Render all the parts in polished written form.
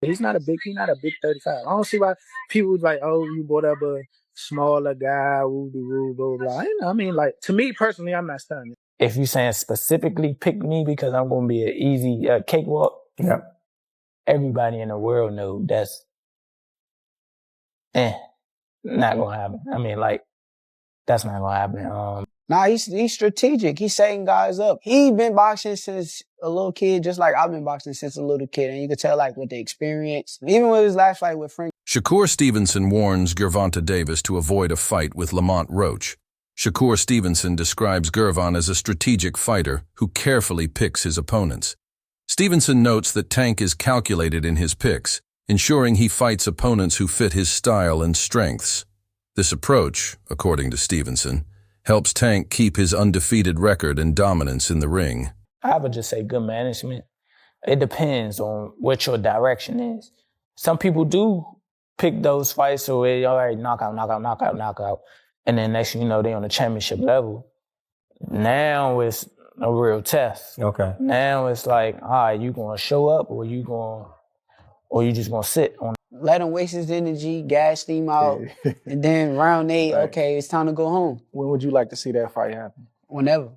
He's not a big 35. I don't see why people like, oh, you brought up a smaller guy, woo woo, blah, blah, blah. You know, I mean, like, to me personally, I'm not stunned. If you saying specifically pick me because I'm going to be an easy cakewalk, yeah, everybody in the world knows that's not going to happen. I mean, like, that's not going to happen. Nah, he's strategic. He's setting guys up. He been boxing since a little kid, just like I've been boxing since a little kid. And you could tell, like, with the experience. Even with his last fight with Frank. Shakur Stevenson warns Gervonta Davis to avoid a fight with Lamont Roach. Shakur Stevenson describes Gervonta as a strategic fighter who carefully picks his opponents. Stevenson notes that Tank is calculated in his picks, ensuring he fights opponents who fit his style and strengths. This approach, according to Stevenson, helps Tank keep his undefeated record and dominance in the ring. I would just say good management. It depends on what your direction is. Some people do pick those fights so they already knockout. And then next thing you know, they on the championship level. Now it's a real test. okay. Now it's like, all right, you gonna show up or you just gonna sit on. Let him waste his energy, gas him out, and then round 8, Right. okay, it's time to go home. When would you like to see that fight happen? Whenever.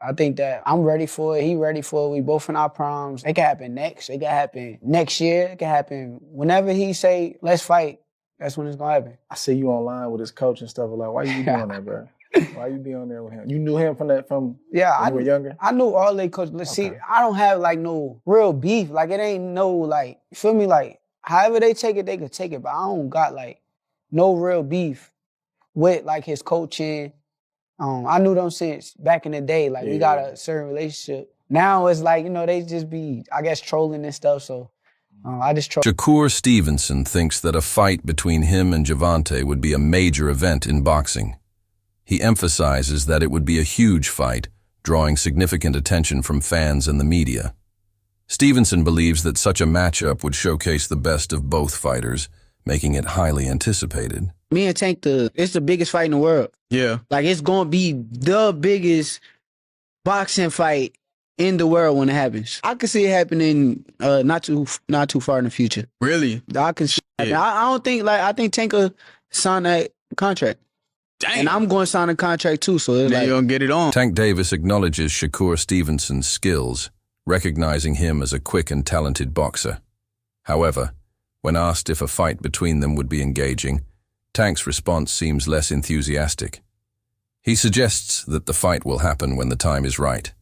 I think that I'm ready for it. He ready for it. We both in our primes. It can happen next. It can happen next year. It can happen whenever he say, let's fight. That's when it's going to happen. I see you online with his coach and stuff. Like, why you doing that, bro? Why you be on there with him? You knew him from when you were younger? I knew all they coaches. Let's see, I don't have like no real beef. Like it ain't no like, you feel me? Like however they take it, they could take it. But I don't got like no real beef with like his coaching. I knew them since back in the day. Like we got a certain relationship. Now it's like, you know, they just be, I guess, trolling and stuff. So I just troll. Shakur Stevenson thinks that a fight between him and Gervonta would be a major event in boxing. He emphasizes that it would be a huge fight, drawing significant attention from fans and the media. Stevenson believes that such a matchup would showcase the best of both fighters, making it highly anticipated. Me and Tank, it's the biggest fight in the world. Yeah. Like it's gonna be the biggest boxing fight in the world when it happens. I can see it happening not too far in the future. Really? I can see it. I don't think I think Tank will sign that contract. Dang. And I'm going to sign a contract too, so it's now like, you're gonna get it on. Tank Davis acknowledges Shakur Stevenson's skills, recognizing him as a quick and talented boxer. However, when asked if a fight between them would be engaging, Tank's response seems less enthusiastic. He suggests that the fight will happen when the time is right,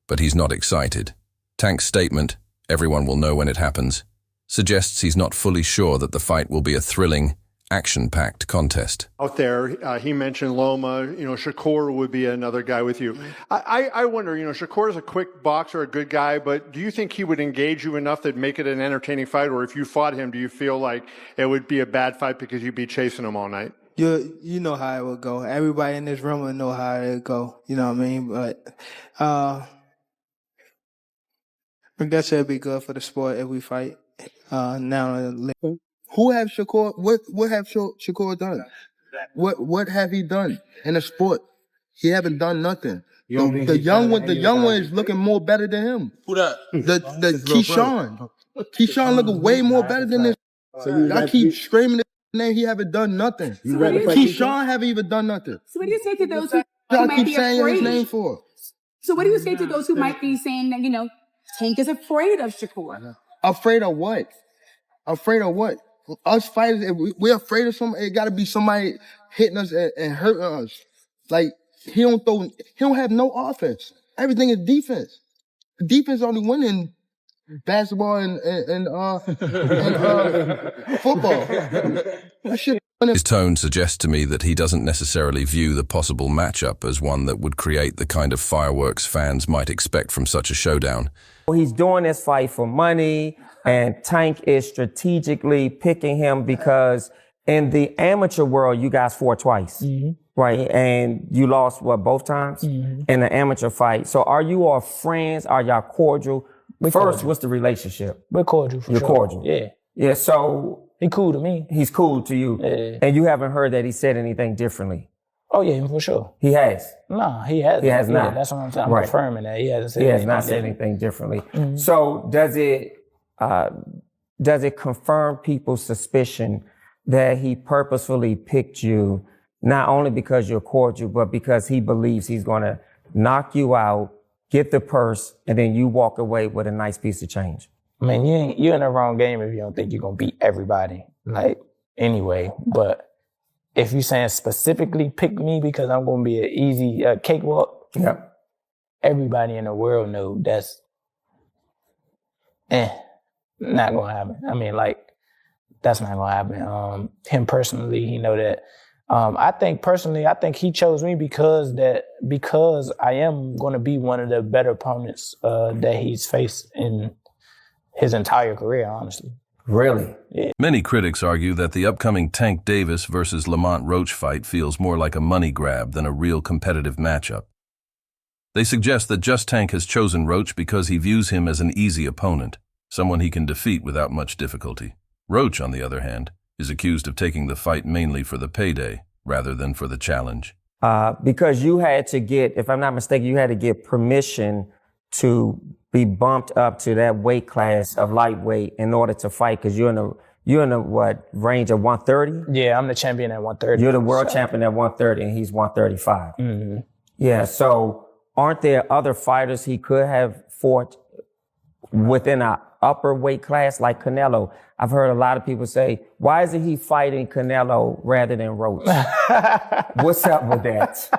but he's not excited. Tank's statement, "Everyone will know when it happens," suggests he's not fully sure that the fight will be a thrilling, action-packed contest. Out there, he mentioned Loma, Shakur would be another guy with you. I wonder, Shakur is a quick boxer, a good guy, but do you think he would engage you enough that make it an entertaining fight? Or if you fought him, do you feel like it would be a bad fight because you'd be chasing him all night? You know how it would go. Everybody in this room would know how it would go. You know what I mean? But I guess it'd be good for the sport if we fight now. Who have Shakur? What have Shakur done? What have he done in the sport? He haven't done nothing. The young one is looking more better than him. Who that? The Keyshawn. Keyshawn looking way more better than this. I keep screaming his name. He haven't done nothing. Keyshawn haven't even done nothing. So what do you say to those who Y'all might keep be saying his afraid? name for? So what do you say to those who might be saying that, Tank is afraid of Shakur? Afraid of what? Afraid of what? Us fighters, if we're afraid of somebody, it gotta be somebody hitting us and hurting us. Like, he don't have no offense. Everything is defense. Defense only win in basketball and football. That shit. His tone suggests to me that he doesn't necessarily view the possible matchup as one that would create the kind of fireworks fans might expect from such a showdown. He's doing this fight for money, and Tank is strategically picking him because in the amateur world, you guys fought twice, right? And you lost, both times in the amateur fight. So are you all friends? Are y'all cordial? First, what's the relationship? We're cordial for You're sure. cordial. Yeah. Yeah, so He cool to me. he's cool to you. Yeah. And you haven't heard that he said anything differently. Oh, yeah, for sure. He has. Nah, he hasn't. He has Yeah, not. that's what I'm saying. I'm Right. confirming that. He hasn't said He has anything not said different. anything differently. So does it does it confirm people's suspicion that he purposefully picked you, not only because you're cordial, but because he believes he's going to knock you out, get the purse, and then you walk away with a nice piece of change? I mean, you're in the wrong game if you don't think you're going to beat everybody, like, anyway. But if you're saying specifically pick me because I'm going to be an easy cakewalk, Yep. Everybody in the world knows that's not going to happen. I mean, like, that's not going to happen. Him personally, he know that. I think he chose me because I am going to be one of the better opponents that he's faced in his entire career, honestly. Really? Yeah. Many critics argue that the upcoming Tank Davis versus Lamont Roach fight feels more like a money grab than a real competitive matchup. They suggest that Just Tank has chosen Roach because he views him as an easy opponent, someone he can defeat without much difficulty. Roach, on the other hand, is accused of taking the fight mainly for the payday rather than for the challenge. Because you had to get, if I'm not mistaken, you had to get permission to be bumped up to that weight class of lightweight in order to fight, because you're in the what range of 130? Yeah, I'm the champion at 130. You're the world champion at 130 and he's 135. Mm-hmm. Yeah, so aren't there other fighters he could have fought within an upper weight class like Canelo? I've heard a lot of people say, why isn't he fighting Canelo rather than Roach? What's up with that?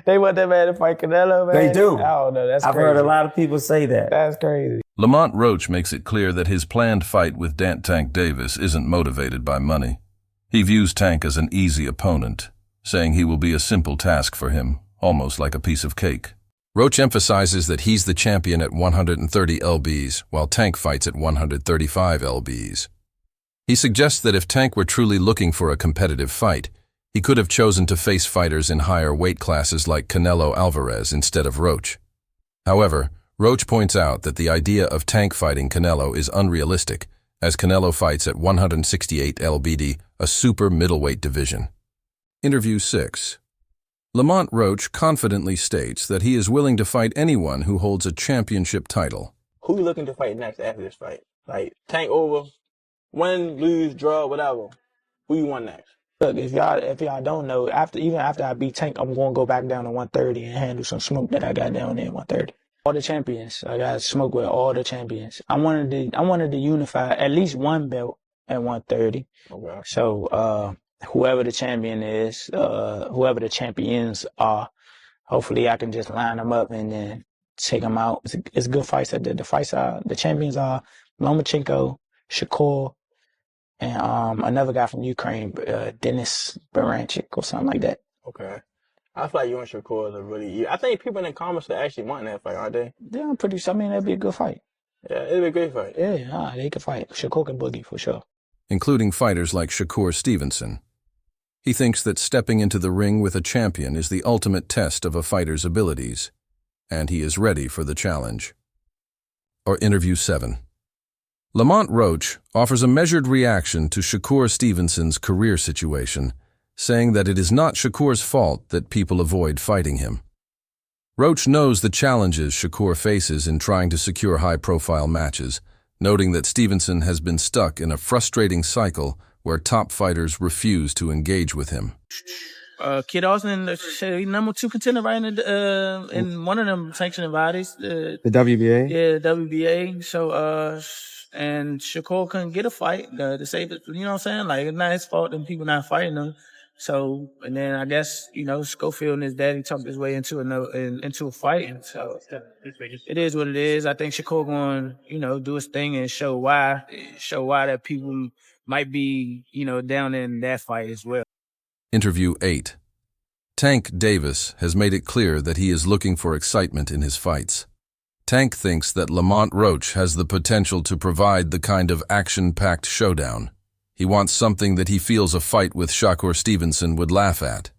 They want that man to fight Canelo, man? They do. I don't know. That's I've crazy. heard a lot of people say that. That's crazy. Lamont Roach makes it clear that his planned fight with Tank Davis isn't motivated by money. He views Tank as an easy opponent, saying he will be a simple task for him, almost like a piece of cake. Roach emphasizes that he's the champion at 130 lbs, while Tank fights at 135 lbs. He suggests that if Tank were truly looking for a competitive fight, he could have chosen to face fighters in higher weight classes like Canelo Alvarez instead of Roach. However, Roach points out that the idea of Tank fighting Canelo is unrealistic, as Canelo fights at 168 lbd, a super middleweight division. Interview 6. Lamont Roach confidently states that he is willing to fight anyone who holds a championship title. Who you looking to fight next after this fight? Like, Tank over, win, lose, draw, whatever. Who you want next? Look, if y'all don't know, even after I beat Tank, I'm going to go back down to 130 and handle some smoke that I got down there at 130. All the champions. I got smoke with all the champions. I wanted to unify at least one belt at 130. Okay. So, whoever the champion is, whoever the champions are, hopefully I can just line them up and then take them out. It's good fights. The champions are Lomachenko, Shakur, and another guy from Ukraine, Denis Baranchik or something like that. Okay. I feel like you and Shakur are really... I think people in the comments are actually wanting that fight, aren't they? Yeah, I'm pretty sure. I mean, that'd be a good fight. Yeah, it'd be a great fight. Yeah, they could fight. Shakur can boogie for sure. Including fighters like Shakur Stevenson. He thinks that stepping into the ring with a champion is the ultimate test of a fighter's abilities, and he is ready for the challenge. Or Interview 7. Lamont Roach offers a measured reaction to Shakur Stevenson's career situation, saying that it is not Shakur's fault that people avoid fighting him. Roach knows the challenges Shakur faces in trying to secure high-profile matches, noting that Stevenson has been stuck in a frustrating cycle where top fighters refuse to engage with him. Kid Austin, number 2 contender right in one of them sanctioning bodies. The WBA? Yeah, WBA. So, and Shakur couldn't get a fight to save it. You know what I'm saying? Like, it's not his fault that people not fighting him. So, and then I guess, Schofield and his daddy talked his way into a fight. And so it is what it is. I think Shakur going, do his thing and show why that people might be, down in that fight as well. Interview 8. Tank Davis has made it clear that he is looking for excitement in his fights. Tank thinks that Lamont Roach has the potential to provide the kind of action-packed showdown. He wants something that he feels a fight with Shakur Stevenson would laugh at.